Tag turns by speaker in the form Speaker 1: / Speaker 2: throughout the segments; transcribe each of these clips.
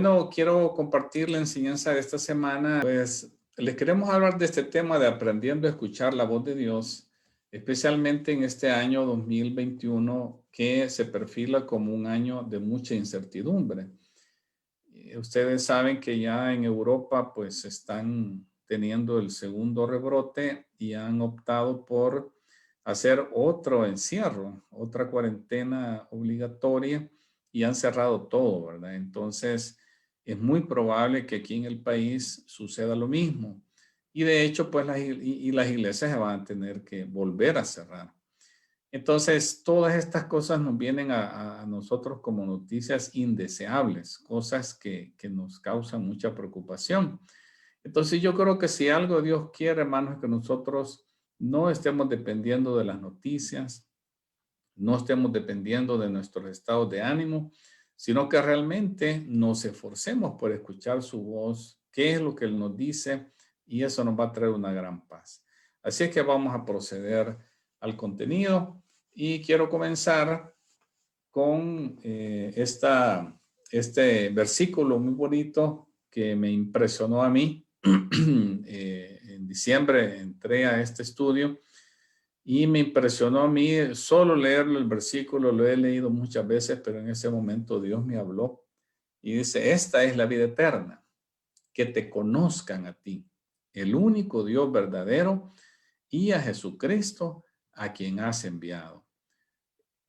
Speaker 1: Bueno, quiero compartir la enseñanza de esta semana. Pues les queremos hablar de este tema de aprendiendo a escuchar la voz de Dios, especialmente en este año 2021 que se perfila como un año de mucha incertidumbre. Ustedes saben que ya en Europa pues están teniendo el segundo rebrote y han optado por hacer otro encierro, otra cuarentena obligatoria y han cerrado todo, ¿verdad? Entonces es muy probable que aquí en el país suceda lo mismo. Y de hecho pues las iglesias se van a tener que volver a cerrar. Entonces, todas estas cosas nos vienen a nosotros como noticias indeseables, cosas que nos causan mucha preocupación. Entonces, yo creo que si algo Dios quiere, hermanos, es que nosotros no estemos dependiendo de las noticias, no estemos dependiendo de nuestros estados de ánimo, sino que realmente nos esforcemos por escuchar su voz, qué es lo que Él nos dice, y eso nos va a traer una gran paz. Así es que vamos a proceder al contenido y quiero comenzar con este versículo muy bonito que me impresionó a mí. En diciembre entré a este estudio y me impresionó a mí solo leerlo el versículo, lo he leído muchas veces, pero en ese momento Dios me habló y dice, esta es la vida eterna, que te conozcan a ti, el único Dios verdadero, y a Jesucristo, a quien has enviado.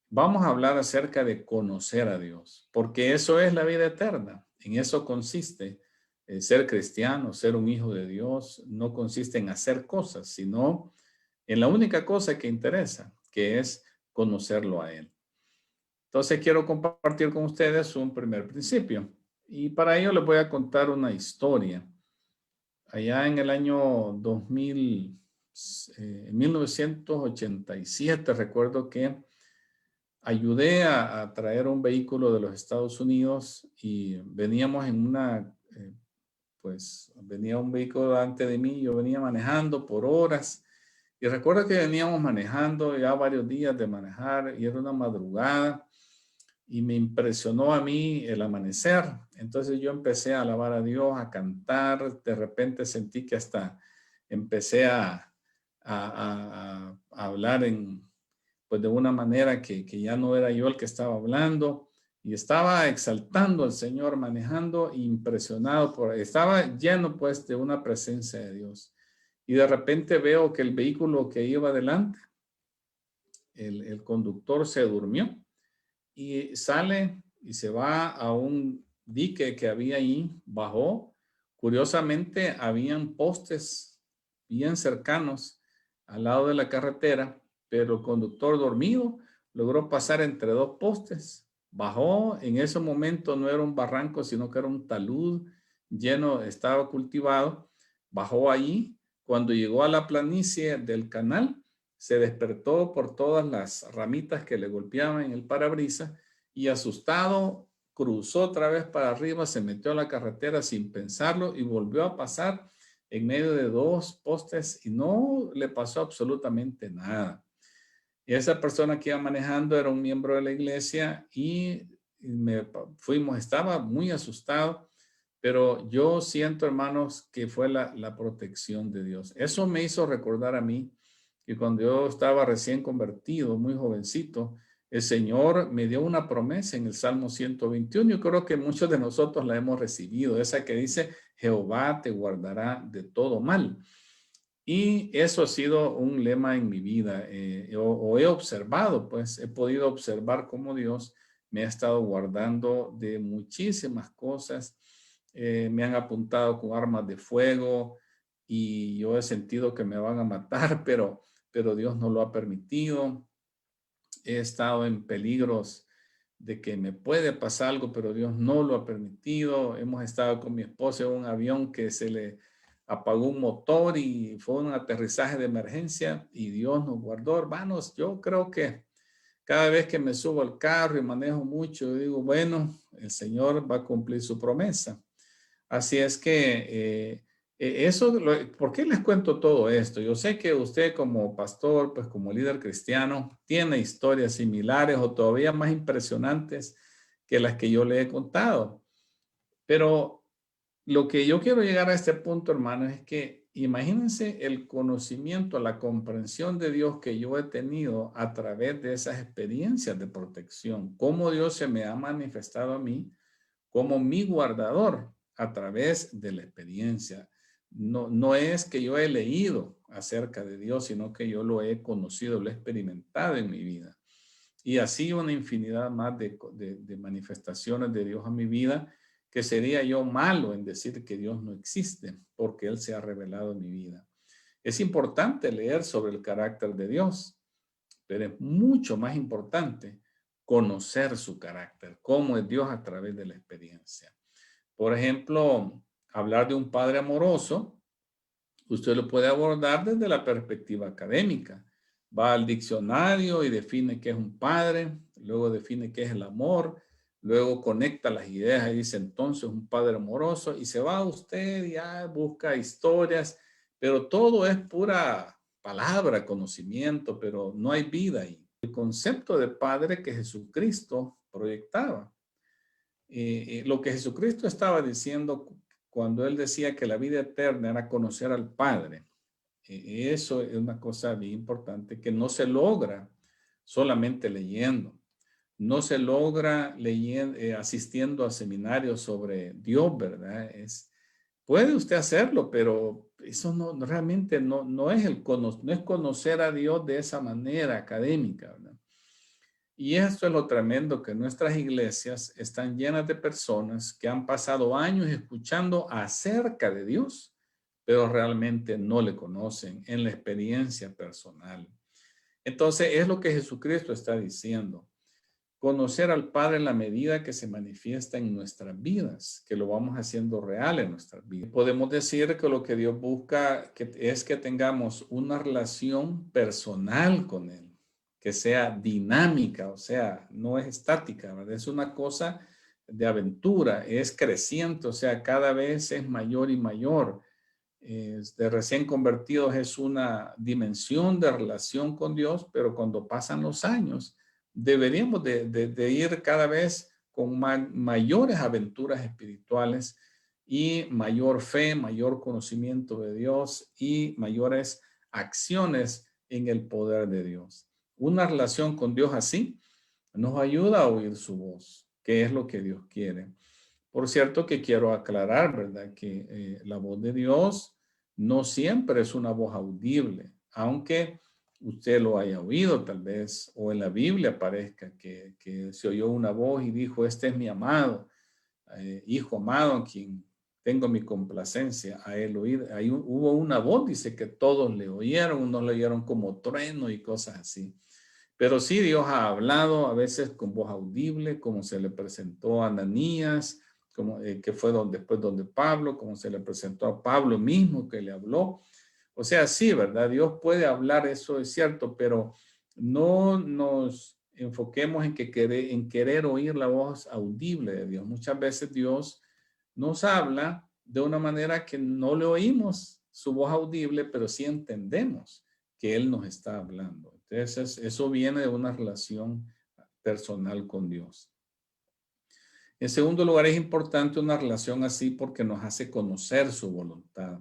Speaker 1: Vamos a hablar acerca de conocer a Dios, porque eso es la vida eterna. En eso consiste ser cristiano, ser un hijo de Dios. No consiste en hacer cosas, sino en la única cosa que interesa, que es conocerlo a Él. Entonces quiero compartir con ustedes un primer principio. Y para ello les voy a contar una historia. Allá en el año 2000, 1987, recuerdo que ayudé a traer un vehículo de los Estados Unidos y veníamos en pues venía un vehículo delante de mí, yo venía manejando por horas y recuerdo que veníamos manejando ya varios días de manejar y era una madrugada y me impresionó a mí el amanecer. Entonces yo empecé a alabar a Dios, a cantar, de repente sentí que hasta empecé a hablar pues de una manera que ya no era yo el que estaba hablando y estaba exaltando al Señor, manejando, impresionado estaba lleno pues de una presencia de Dios. Y de repente veo que el vehículo que iba adelante, el conductor se durmió y sale y se va a un dique que había ahí, bajó. Curiosamente, habían postes bien cercanos al lado de la carretera, pero el conductor dormido logró pasar entre dos postes. Bajó, en ese momento no era un barranco, sino que era un talud lleno, estaba cultivado. Bajó allí. Cuando llegó a la planicie del canal, se despertó por todas las ramitas que le golpeaban en el parabrisas y asustado cruzó otra vez para arriba, se metió a la carretera sin pensarlo y volvió a pasar en medio de dos postes y no le pasó absolutamente nada. Y esa persona que iba manejando era un miembro de la iglesia y estaba muy asustado, pero yo siento, hermanos, que fue la protección de Dios. Eso me hizo recordar a mí que cuando yo estaba recién convertido, muy jovencito, el Señor me dio una promesa en el Salmo 121. Yo creo que muchos de nosotros la hemos recibido, esa que dice, Jehová te guardará de todo mal. Y eso ha sido un lema en mi vida, o he observado, pues he podido observar cómo Dios me ha estado guardando de muchísimas cosas. Me han apuntado con armas de fuego y yo he sentido que me van a matar, pero Dios no lo ha permitido. He estado en peligros de que me puede pasar algo, pero Dios no lo ha permitido. Hemos estado con mi esposa en un avión que se le apagó un motor y fue un aterrizaje de emergencia y Dios nos guardó, hermanos. Yo creo que cada vez que me subo al carro y manejo mucho, yo digo, bueno, el Señor va a cumplir su promesa. Así es que ¿por qué les cuento todo esto? Yo sé que usted como pastor, pues como líder cristiano, tiene historias similares o todavía más impresionantes que las que yo le he contado. Pero lo que yo quiero llegar a este punto, hermanos, es que imagínense el conocimiento, la comprensión de Dios que yo he tenido a través de esas experiencias de protección, cómo Dios se me ha manifestado a mí como mi guardador a través de la experiencia. No es que yo he leído acerca de Dios, sino que yo lo he conocido, lo he experimentado en mi vida. Y así una infinidad más de manifestaciones de Dios a mi vida, que sería yo malo en decir que Dios no existe, porque Él se ha revelado en mi vida. Es importante leer sobre el carácter de Dios, pero es mucho más importante conocer su carácter, cómo es Dios a través de la experiencia. Por ejemplo, hablar de un padre amoroso, usted lo puede abordar desde la perspectiva académica. Va al diccionario y define qué es un padre, luego define qué es el amor, luego conecta las ideas y dice entonces un padre amoroso y se va usted y ya busca historias, pero todo es pura palabra, conocimiento, pero no hay vida ahí. El concepto de padre que Jesucristo proyectaba. Lo que Jesucristo estaba diciendo cuando él decía que la vida eterna era conocer al Padre. Eso es una cosa bien importante que no se logra solamente leyendo. No se logra leyendo, asistiendo a seminarios sobre Dios, ¿verdad? Puede usted hacerlo, pero eso no realmente no es no es conocer a Dios de esa manera académica, ¿verdad? Y esto es lo tremendo, que nuestras iglesias están llenas de personas que han pasado años escuchando acerca de Dios, pero realmente no le conocen en la experiencia personal. Entonces es lo que Jesucristo está diciendo. Conocer al Padre en la medida que se manifiesta en nuestras vidas, que lo vamos haciendo real en nuestras vidas. Podemos decir que lo que Dios busca es que tengamos una relación personal con Él, que sea dinámica, o sea, no es estática, ¿verdad? Es una cosa de aventura, es creciente, o sea, cada vez es mayor y mayor. De recién convertidos es una dimensión de relación con Dios, pero cuando pasan los años, deberíamos de ir cada vez con mayores aventuras espirituales y mayor fe, mayor conocimiento de Dios y mayores acciones en el poder de Dios. Una relación con Dios así nos ayuda a oír su voz, que es lo que Dios quiere. Por cierto que quiero aclarar, ¿verdad? Que la voz de Dios no siempre es una voz audible, aunque usted lo haya oído tal vez, o en la Biblia aparezca que se oyó una voz y dijo, este es mi amado, hijo amado, en quien tengo mi complacencia a él oír. Ahí hubo una voz, dice que todos le oyeron, unos le oyeron como trueno y cosas así. Pero sí, Dios ha hablado a veces con voz audible, como se le presentó a Ananías, como, que fue después donde Pablo, como se le presentó a Pablo mismo que le habló. O sea, sí, ¿verdad? Dios puede hablar, eso es cierto, pero no nos enfoquemos en querer oír la voz audible de Dios. Muchas veces Dios nos habla de una manera que no le oímos su voz audible, pero sí entendemos que Él nos está hablando. Entonces, eso viene de una relación personal con Dios. En segundo lugar, es importante una relación así porque nos hace conocer su voluntad.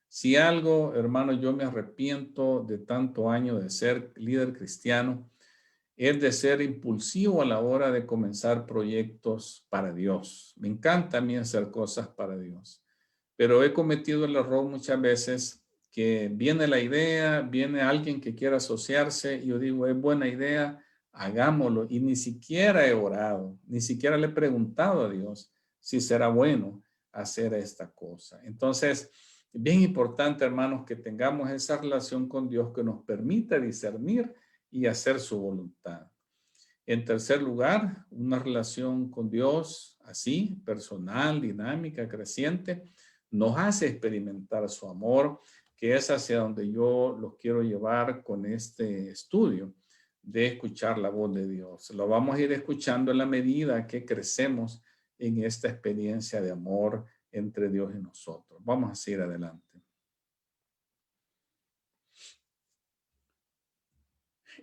Speaker 1: Si algo, hermano, yo me arrepiento de tanto año de ser líder cristiano, es de ser impulsivo a la hora de comenzar proyectos para Dios. Me encanta a mí hacer cosas para Dios, pero he cometido el error muchas veces que viene la idea, viene alguien que quiera asociarse y yo digo, es buena idea, hagámoslo. Y ni siquiera he orado, ni siquiera le he preguntado a Dios si será bueno hacer esta cosa. Entonces, bien importante, hermanos, que tengamos esa relación con Dios que nos permita discernir y hacer su voluntad. En tercer lugar, una relación con Dios así, personal, dinámica, creciente, nos hace experimentar su amor, que es hacia donde yo los quiero llevar con este estudio de escuchar la voz de Dios. Lo vamos a ir escuchando en la medida que crecemos en esta experiencia de amor entre Dios y nosotros. Vamos a seguir adelante.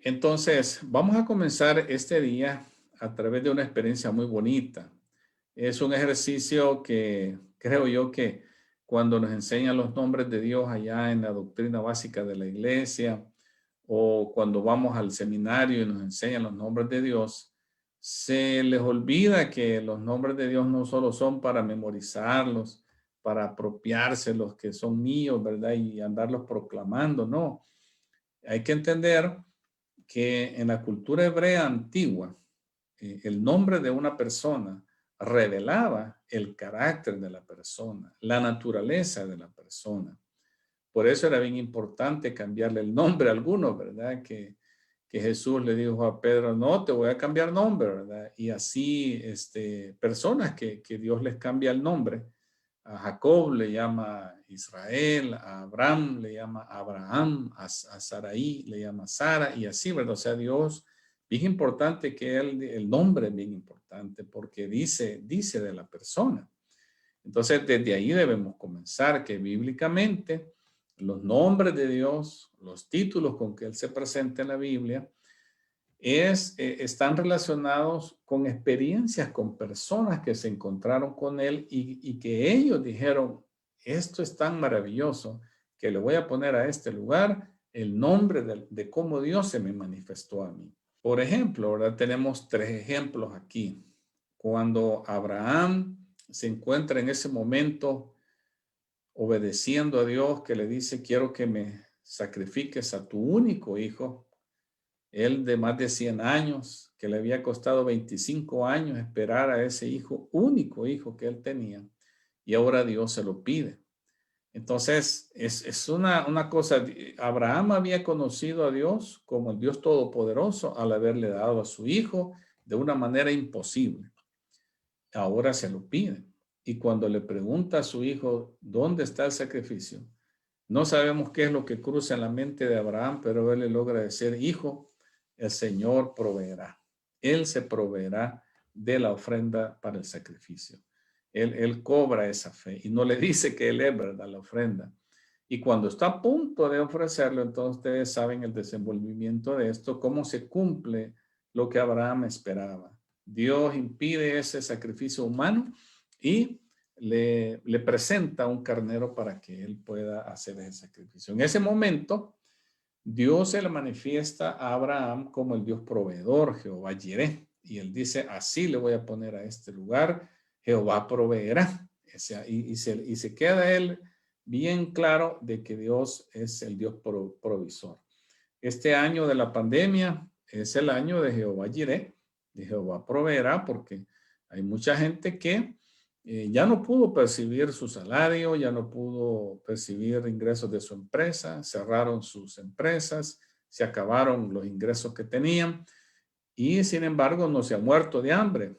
Speaker 1: Entonces, vamos a comenzar este día a través de una experiencia muy bonita. Es un ejercicio que creo yo que cuando nos enseñan los nombres de Dios allá en la doctrina básica de la iglesia, o cuando vamos al seminario y nos enseñan los nombres de Dios, se les olvida que los nombres de Dios no solo son para memorizarlos, para apropiárselos, que son míos, ¿verdad? Y andarlos proclamando, no. Hay que entender que en la cultura hebrea antigua, el nombre de una persona revelaba el carácter de la persona, la naturaleza de la persona. Por eso era bien importante cambiarle el nombre a algunos, ¿verdad? Que Jesús le dijo a Pedro, no, te voy a cambiar nombre, ¿verdad? Y así, personas que Dios les cambia el nombre. A Jacob le llama Israel, a Abraham le llama Abraham, a Sarai le llama Sara, y así, ¿verdad? O sea, Dios, bien importante que el nombre es bien importante porque dice de la persona. Entonces, desde ahí debemos comenzar, que bíblicamente los nombres de Dios, los títulos con que Él se presenta en la Biblia, están relacionados con experiencias, con personas que se encontraron con Él y que ellos dijeron, esto es tan maravilloso que le voy a poner a este lugar el nombre de cómo Dios se me manifestó a mí. Por ejemplo, ahora tenemos 3 ejemplos aquí. Cuando Abraham se encuentra en ese momento obedeciendo a Dios que le dice, quiero que me sacrifiques a tu único hijo, él de más de 100 años, que le había costado 25 años esperar a ese hijo, único hijo que él tenía, y ahora Dios se lo pide. Entonces, es una cosa, Abraham había conocido a Dios como el Dios Todopoderoso al haberle dado a su hijo de una manera imposible. Ahora se lo pide. Y cuando le pregunta a su hijo, ¿dónde está el sacrificio? No sabemos qué es lo que cruza en la mente de Abraham, pero él le logra decir, hijo, el Señor proveerá. Él se proveerá de la ofrenda para el sacrificio. Él cobra esa fe y no le dice que él es, ¿verdad?, la ofrenda. Y cuando está a punto de ofrecerlo, entonces ustedes saben el desenvolvimiento de esto, cómo se cumple lo que Abraham esperaba. Dios impide ese sacrificio humano y le presenta un carnero para que él pueda hacer ese sacrificio. En ese momento, Dios se le manifiesta a Abraham como el Dios proveedor, Jehová Jireh. Y él dice, así le voy a poner a este lugar, Jehová proveerá. Y se queda él bien claro de que Dios es el Dios provisor. Este año de la pandemia es el año de Jehová Jireh, de Jehová proveerá, porque hay mucha gente que ya no pudo percibir su salario, ya no pudo percibir ingresos de su empresa, cerraron sus empresas, se acabaron los ingresos que tenían y sin embargo no se ha muerto de hambre.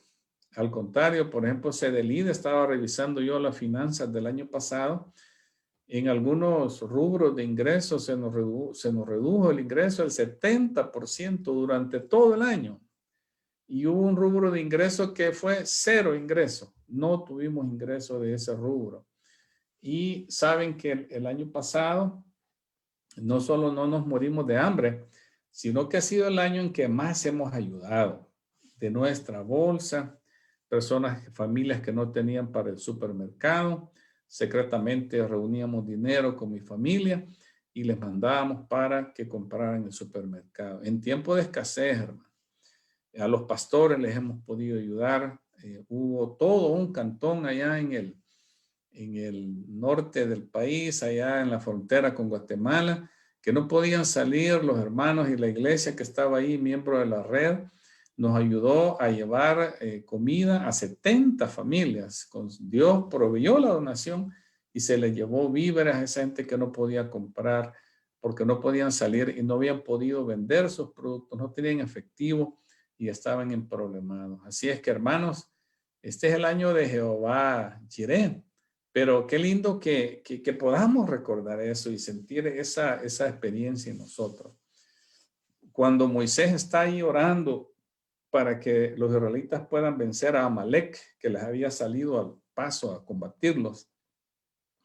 Speaker 1: Al contrario, por ejemplo, Cedelide, estaba revisando yo las finanzas del año pasado. En algunos rubros de ingresos se nos redujo el ingreso del 70% durante todo el año. Y hubo un rubro de ingreso que fue 0 ingreso. No tuvimos ingreso de ese rubro. Y saben que el año pasado no solo no nos morimos de hambre, sino que ha sido el año en que más hemos ayudado de nuestra bolsa, personas, familias que no tenían para el supermercado. Secretamente reuníamos dinero con mi familia y les mandábamos para que compraran el supermercado. En tiempo de escasez, hermano. A los pastores les hemos podido ayudar. Hubo todo un cantón allá en el norte del país, allá en la frontera con Guatemala, que no podían salir los hermanos y la iglesia que estaba ahí, miembro de la red, nos ayudó a llevar comida a 70 familias. Dios proveyó la donación y se le llevó víveres a esa gente que no podía comprar porque no podían salir y no habían podido vender sus productos, no tenían efectivo y estaban en problemados. Así es que, hermanos, este es el año de Jehová Jireh. Pero qué lindo que podamos recordar eso y sentir esa experiencia en nosotros. Cuando Moisés está ahí orando para que los israelitas puedan vencer a Amalek, que les había salido al paso a combatirlos,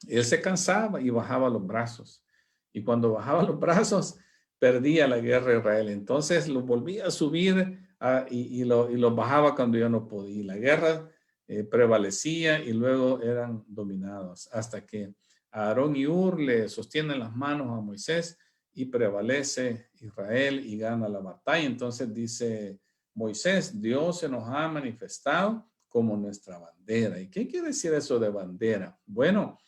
Speaker 1: él se cansaba y bajaba los brazos. Y cuando bajaba los brazos, perdía la guerra de Israel. Entonces lo volvía a subir y lo bajaba cuando ya no podía. La guerra prevalecía y luego eran dominados hasta que Aarón y Hur le sostienen las manos a Moisés y prevalece Israel y gana la batalla. Entonces dice Moisés, Dios se nos ha manifestado como nuestra bandera. ¿Y qué quiere decir eso de bandera? Bueno,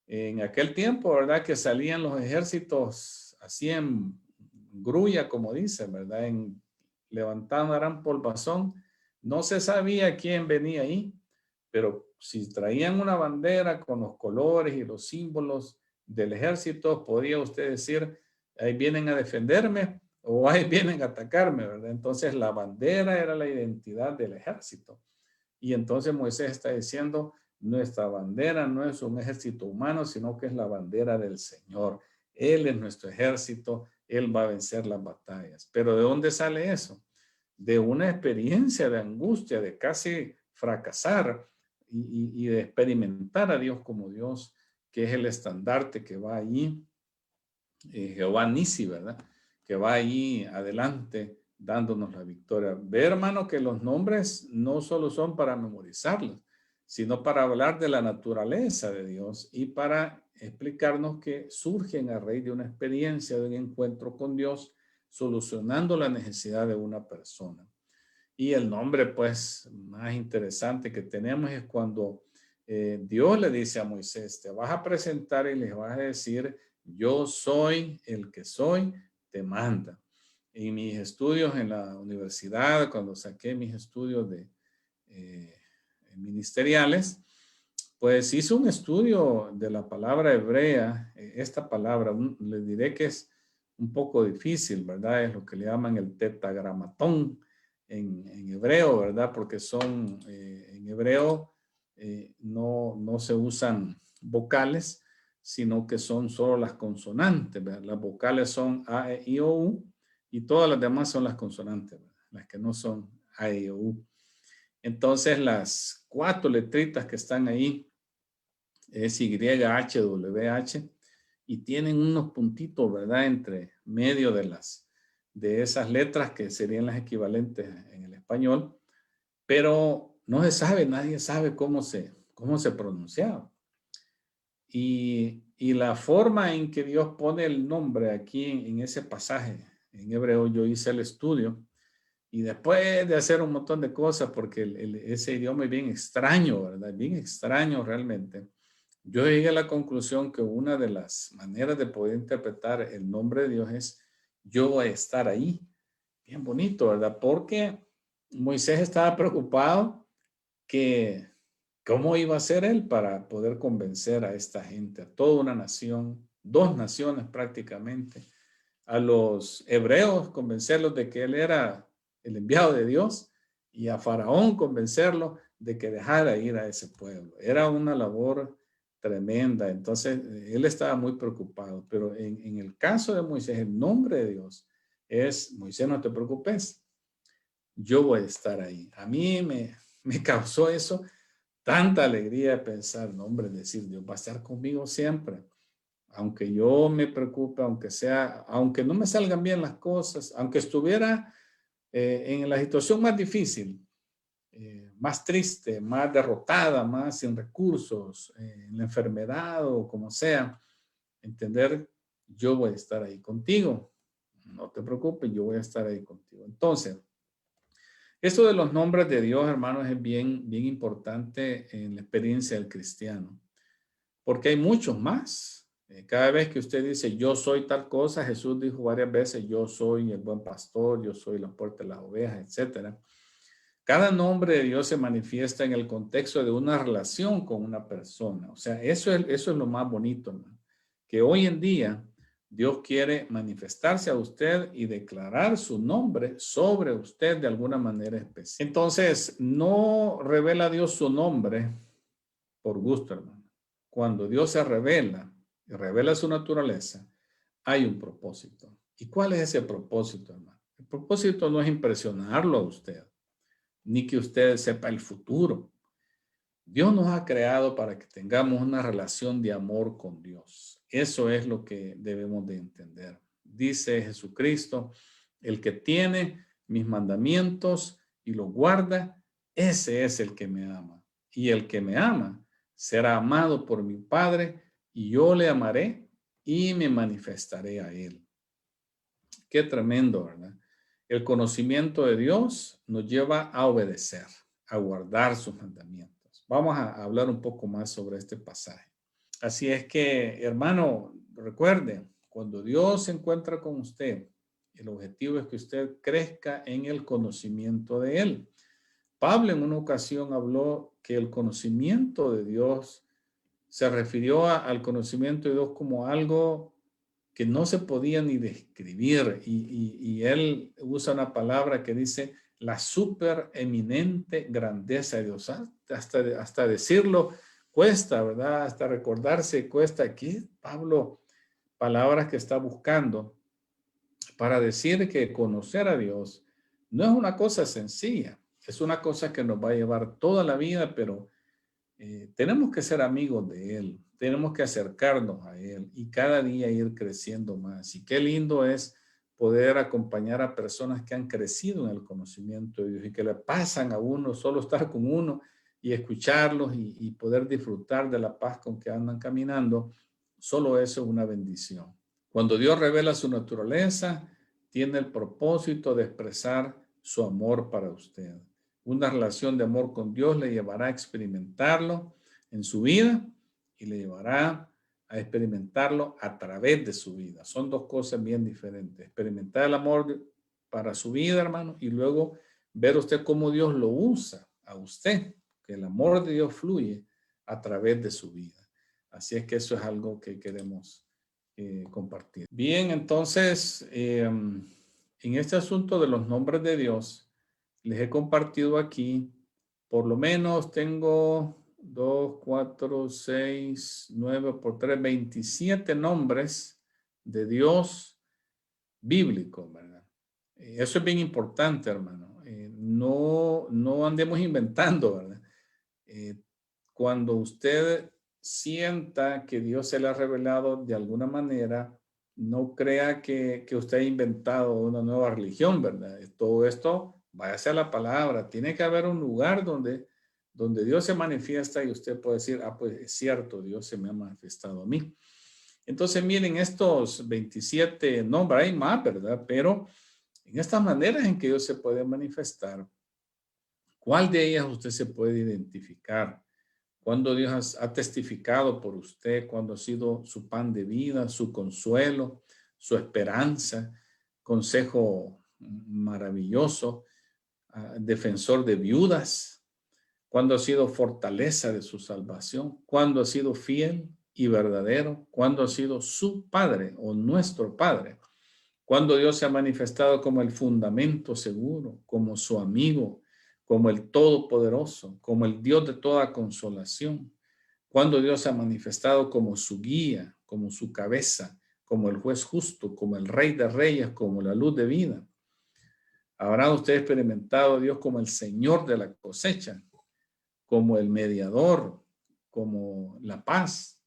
Speaker 1: en aquel tiempo, ¿verdad? Que salían los ejércitos así en grulla, como dicen, ¿verdad? Levantando gran polvazón. No se sabía quién venía ahí, pero si traían una bandera con los colores y los símbolos del ejército, podía usted decir, ahí vienen a defenderme o ahí vienen a atacarme, ¿verdad? Entonces la bandera era la identidad del ejército. Y entonces Moisés está diciendo, nuestra bandera no es un ejército humano, sino que es la bandera del Señor. Él es nuestro ejército, Él va a vencer las batallas. Pero ¿de dónde sale eso? De una experiencia de angustia, de casi fracasar y de experimentar a Dios como Dios, que es el estandarte que va allí, Jehová Nisi, ¿verdad? Que va allí adelante dándonos la victoria. Ve, hermano, que los nombres no solo son para memorizarlos, sino para hablar de la naturaleza de Dios y para explicarnos que surgen a raíz de una experiencia, de un encuentro con Dios, solucionando la necesidad de una persona. Y el nombre, pues, más interesante que tenemos es cuando Dios le dice a Moisés, te vas a presentar y les vas a decir, yo soy el que soy, te manda. En mis estudios en la universidad, cuando saqué mis estudios de ministeriales, pues hice un estudio de la palabra hebrea. Esta palabra, le diré que es un poco difícil, ¿verdad? Es lo que le llaman el tetragramatón en hebreo, ¿verdad? Porque son, en hebreo no se usan vocales, sino que son solo las consonantes, ¿verdad? Las vocales son A, E, I, O, U, y todas las demás son las consonantes, ¿verdad? Las que no son A, E, I, O, U. Entonces, las 4 letritas que están ahí es Y, H, W, H, y tienen unos puntitos, ¿verdad? Entre medio de esas letras que serían las equivalentes en el español, pero no se sabe, nadie sabe cómo se pronunciaba. Y la forma en que Dios pone el nombre aquí en ese pasaje en hebreo, yo hice el estudio y después de hacer un montón de cosas, porque ese idioma es bien extraño, ¿verdad? Bien extraño realmente. Yo llegué a la conclusión que una de las maneras de poder interpretar el nombre de Dios es yo voy a estar ahí. Bien bonito, ¿verdad? Porque Moisés estaba preocupado que cómo iba a ser él para poder convencer a esta gente, a toda una nación, 2 naciones prácticamente, a los hebreos, convencerlos de que él era el enviado de Dios y a Faraón convencerlo de que dejara ir a ese pueblo. Era una labor tremenda. Entonces, él estaba muy preocupado. Pero en el caso de Moisés, el nombre de Dios es, Moisés, no te preocupes, yo voy a estar ahí. A mí me causó eso tanta alegría de pensar, no, hombre, decir, Dios va a estar conmigo siempre. Aunque yo me preocupe, aunque no me salgan bien las cosas, aunque estuviera en la situación más difícil, más triste, más derrotada, más sin recursos, en la enfermedad o como sea, entender, yo voy a estar ahí contigo. No te preocupes, yo voy a estar ahí contigo. Entonces, esto de los nombres de Dios, hermanos, es bien, bien importante en la experiencia del cristiano, porque hay muchos más. Cada vez que usted dice, yo soy tal cosa, Jesús dijo varias veces, yo soy el buen pastor, yo soy la puerta de las ovejas, etcétera. Cada nombre de Dios se manifiesta en el contexto de una relación con una persona. O sea, eso es lo más bonito, hermano, que hoy en día Dios quiere manifestarse a usted y declarar su nombre sobre usted de alguna manera especial. Entonces, no revela Dios su nombre por gusto, hermano. Cuando Dios se revela y revela su naturaleza, hay un propósito. ¿Y cuál es ese propósito, hermano? El propósito no es impresionarlo a usted, ni que usted sepa el futuro. Dios nos ha creado para que tengamos una relación de amor con Dios. Eso es lo que debemos de entender. Dice Jesucristo, el que tiene mis mandamientos y los guarda, Ese es el que me ama. Y el que me ama será amado por mi Padre, y yo le amaré y me manifestaré a él. Qué tremendo, ¿verdad? El conocimiento de Dios nos lleva a obedecer, a guardar sus mandamientos. Vamos a hablar un poco más sobre este pasaje. Así es que, hermano, recuerde, cuando Dios se encuentra con usted, el objetivo es que usted crezca en el conocimiento de Él. Pablo en una ocasión habló que el conocimiento de Dios se refirió al conocimiento de Dios como algo que no se podía ni describir. Y él usa una palabra que dice la supereminente grandeza de Dios. Hasta decirlo cuesta, ¿verdad? Hasta recordarse cuesta. Aquí Pablo, palabras que está buscando para decir que conocer a Dios no es una cosa sencilla. Es una cosa que nos va a llevar toda la vida, pero tenemos que ser amigos de Él, tenemos que acercarnos a Él y cada día ir creciendo más. Y qué lindo es poder acompañar a personas que han crecido en el conocimiento de Dios y que le pasan a uno, solo estar con uno y escucharlos y poder disfrutar de la paz con que andan caminando. Solo eso es una bendición. Cuando Dios revela su naturaleza, tiene el propósito de expresar su amor para usted. Una relación de amor con Dios le llevará a experimentarlo en su vida y le llevará a experimentarlo a través de su vida. Son dos cosas bien diferentes. Experimentar el amor para su vida, hermano, y luego ver usted cómo Dios lo usa a usted, que el amor de Dios fluye a través de su vida. Así es que eso es algo que queremos compartir. Bien, entonces, en este asunto de los nombres de Dios, les he compartido aquí, por lo menos tengo 2, 4, 6, 9 por 3, 27 nombres de Dios bíblicos, ¿verdad? Eso es bien importante, hermano. No andemos inventando, ¿verdad? Eh, Cuando usted sienta que Dios se le ha revelado de alguna manera, no crea que usted ha inventado una nueva religión, ¿verdad? Todo esto, váyase a la palabra. Tiene que haber un lugar donde Dios se manifiesta y usted puede decir, ah, pues es cierto, Dios se me ha manifestado a mí. Entonces, miren, estos 27 nombres, hay más, ¿verdad? Pero en estas maneras en que Dios se puede manifestar, ¿cuál de ellas usted se puede identificar? Cuando Dios ha testificado por usted, cuando ha sido su pan de vida, su consuelo, su esperanza, consejo maravilloso, defensor de viudas, cuando ha sido fortaleza de su salvación, cuando ha sido fiel y verdadero, cuando ha sido su Padre o nuestro Padre, cuando Dios se ha manifestado como el fundamento seguro, como su amigo, como el Todopoderoso, como el Dios de toda consolación, cuando Dios se ha manifestado como su guía, como su cabeza, como el juez justo, como el Rey de Reyes, como la luz de vida. ¿Habrá usted experimentado a Dios como el Señor de la cosecha, como el mediador, como la paz?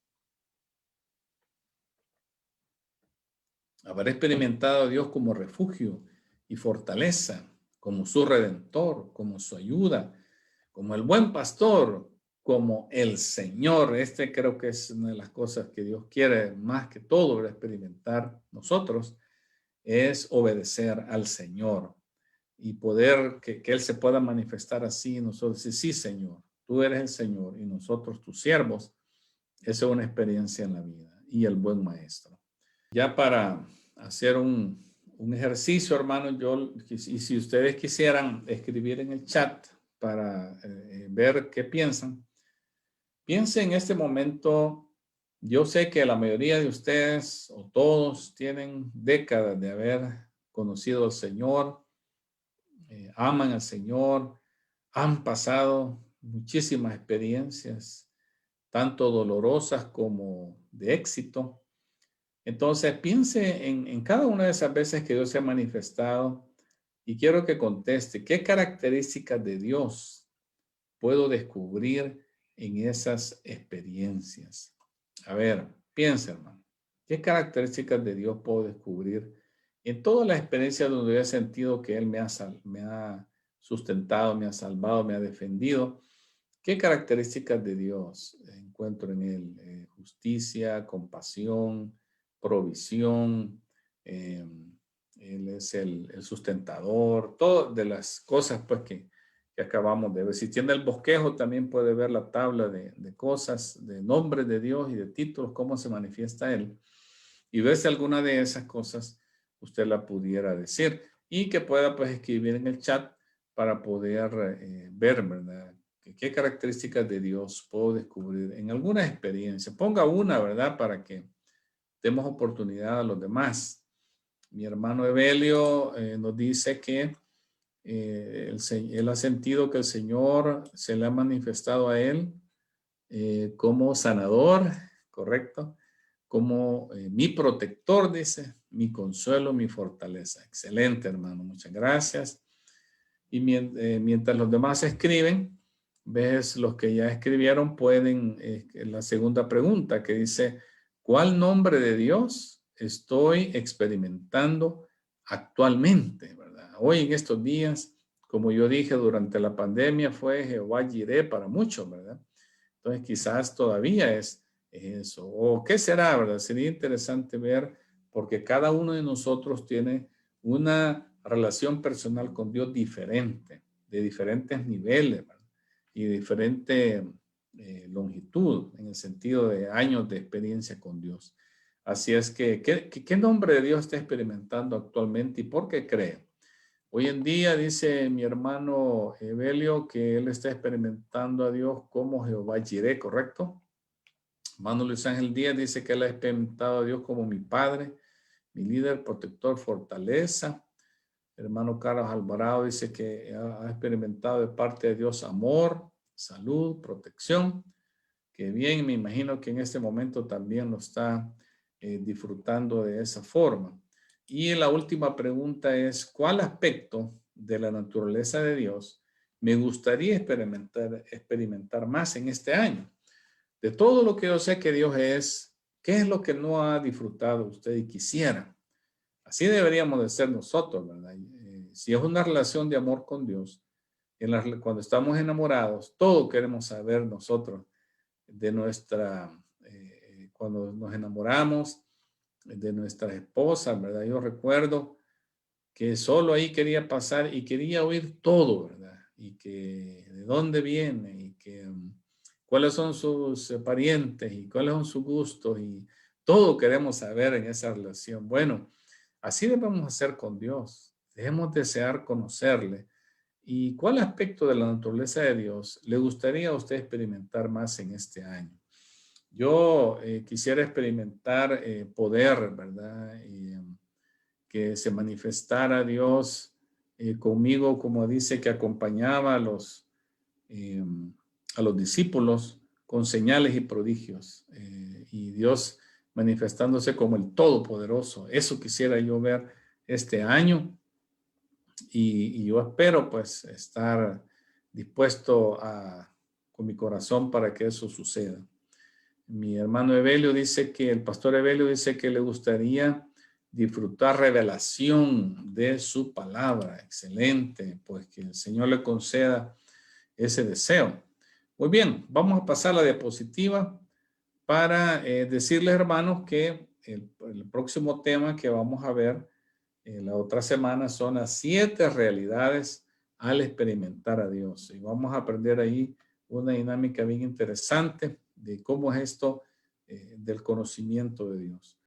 Speaker 1: ¿Habrá experimentado a Dios como refugio y fortaleza, como su redentor, como su ayuda, como el buen pastor, como el Señor? Este creo que es una de las cosas que Dios quiere más que todo experimentar nosotros, es obedecer al Señor y poder que Él se pueda manifestar así y nosotros decir, sí, Señor, tú eres el Señor y nosotros tus siervos. Esa es una experiencia en la vida y el buen maestro. Ya para hacer un ejercicio, hermano, y si ustedes quisieran escribir en el chat para ver qué piensan, piensen en este momento. Yo sé que la mayoría de ustedes o todos tienen décadas de haber conocido al Señor, aman al Señor, han pasado muchísimas experiencias, tanto dolorosas como de éxito. Entonces piense en cada una de esas veces que Dios se ha manifestado y quiero que conteste, ¿qué características de Dios puedo descubrir en esas experiencias? A ver, piensa, hermano, ¿qué características de Dios puedo descubrir en todas las experiencias donde he sentido que Él me ha sustentado, me ha salvado, me ha defendido. ¿Qué características de Dios encuentro en él? Justicia, compasión, provisión. eh, Él es el sustentador, todas de las cosas pues que acabamos de ver. Si tiene el bosquejo, también puede ver la tabla de cosas, de nombres de Dios y de títulos, cómo se manifiesta Él. Y ver si alguna de esas cosas usted la pudiera decir. Y que pueda pues escribir en el chat para poder ver, ¿verdad? ¿Qué características de Dios puedo descubrir en alguna experiencia? Ponga una, ¿verdad? Para que demos oportunidad a los demás. Mi hermano Evelio nos dice que él ha sentido que el Señor se le ha manifestado a él como sanador, ¿correcto? Como mi protector, dice, mi consuelo, mi fortaleza. Excelente, hermano, muchas gracias. Y mientras los demás escriben, ves, los que ya escribieron pueden, la segunda pregunta que dice, ¿cuál nombre de Dios estoy experimentando actualmente? ¿Verdad? Hoy en estos días, como yo dije, durante la pandemia fue Jehová Jireh para muchos, ¿verdad? Entonces quizás todavía es eso. ¿O qué será, verdad? Sería interesante ver, porque cada uno de nosotros tiene una relación personal con Dios diferente, de diferentes niveles, ¿verdad? Y de diferente longitud, en el sentido de años de experiencia con Dios. Así es que, ¿qué nombre de Dios está experimentando actualmente y por qué cree? Hoy en día dice mi hermano Evelio que él está experimentando a Dios como Jehová Jireh, ¿correcto? Hermano Luis Ángel Díaz dice que él ha experimentado a Dios como mi padre, mi líder, protector, fortaleza. Hermano Carlos Alvarado dice que ha experimentado de parte de Dios amor, salud, protección. Que bien, me imagino que en este momento también lo está disfrutando de esa forma. Y la última pregunta es, ¿cuál aspecto de la naturaleza de Dios me gustaría experimentar más en este año? De todo lo que yo sé que Dios es, ¿qué es lo que no ha disfrutado usted y quisiera? Así deberíamos de ser nosotros, ¿verdad? Si es una relación de amor con Dios, cuando estamos enamorados, todo queremos saber nosotros de cuando nos enamoramos de nuestra esposa, ¿verdad? Yo recuerdo que solo ahí quería pasar y quería oír todo, ¿verdad? Y que de dónde viene y que cuáles son sus parientes y cuáles son sus gustos y todo queremos saber en esa relación. Bueno, así debemos hacer con Dios. Debemos desear conocerle. ¿Y cuál aspecto de la naturaleza de Dios le gustaría a usted experimentar más en este año? Yo quisiera experimentar poder, ¿verdad? Que se manifestara Dios conmigo, como dice que acompañaba eh, a los discípulos con señales y prodigios. Y Dios manifestándose como el Todopoderoso. Eso quisiera yo ver este año. Y yo espero pues estar dispuesto con mi corazón para que eso suceda. Mi hermano Evelio dice que, el pastor Evelio dice que le gustaría disfrutar revelación de su palabra. Excelente, pues que el Señor le conceda ese deseo. Muy bien, vamos a pasar a la diapositiva para decirles, hermanos, que el próximo tema que vamos a ver la otra semana son las 7 realidades al experimentar a Dios. Y vamos a aprender ahí una dinámica bien interesante de cómo es esto del conocimiento de Dios.